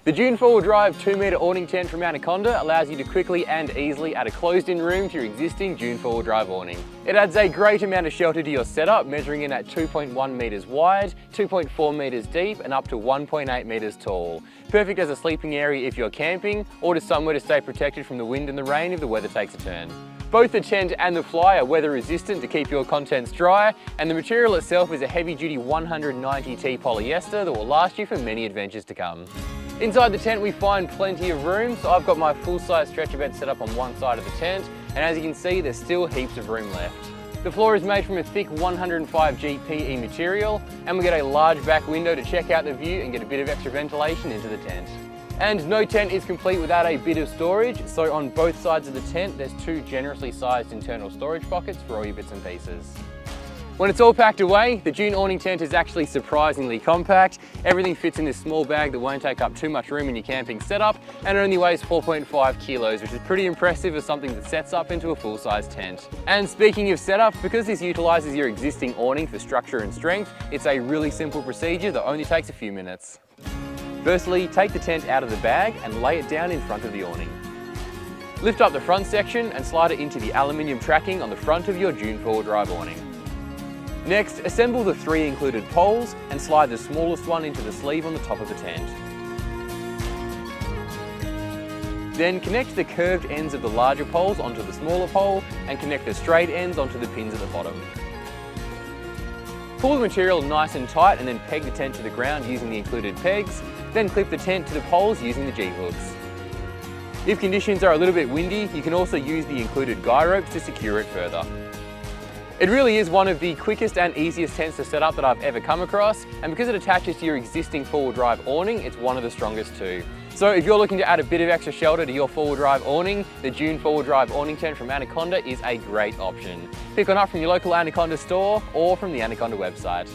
The Dune 4WD 2-metre awning tent from Anaconda allows you to quickly and easily add a closed-in room to your existing Dune 4WD awning. It adds a great amount of shelter to your setup, measuring in at 2.1 metres wide, 2.4 metres deep and up to 1.8 metres tall. Perfect as a sleeping area if you're camping, or just somewhere to stay protected from the wind and the rain if the weather takes a turn. Both the tent and the fly are weather resistant to keep your contents dry, and the material itself is a heavy-duty 190T polyester that will last you for many adventures to come. Inside the tent we find plenty of room, so I've got my full-size stretcher bed set up on one side of the tent, and as you can see there's still heaps of room left. The floor is made from a thick 105G PE material, and we get a large back window to check out the view and get a bit of extra ventilation into the tent. And no tent is complete without a bit of storage, so on both sides of the tent there's two generously sized internal storage pockets for all your bits and pieces. When it's all packed away, the Dune awning tent is actually surprisingly compact. Everything fits in this small bag that won't take up too much room in your camping setup, and it only weighs 4.5 kilos, which is pretty impressive for something that sets up into a full-size tent. And speaking of setup, because this utilises your existing awning for structure and strength, it's a really simple procedure that only takes a few minutes. Firstly, take the tent out of the bag and lay it down in front of the awning. Lift up the front section and slide it into the aluminium tracking on the front of your Dune 4WD awning. Next, assemble the 3 included poles and slide the smallest one into the sleeve on the top of the tent. Then connect the curved ends of the larger poles onto the smaller pole and connect the straight ends onto the pins at the bottom. Pull the material nice and tight and then peg the tent to the ground using the included pegs, then clip the tent to the poles using the G-hooks. If conditions are a little bit windy, you can also use the included guy ropes to secure it further. It really is one of the quickest and easiest tents to set up that I've ever come across, and because it attaches to your existing 4WD awning, it's one of the strongest too. So if you're looking to add a bit of extra shelter to your 4WD awning, the Dune 4WD awning tent from Anaconda is a great option. Pick one up from your local Anaconda store or from the Anaconda website.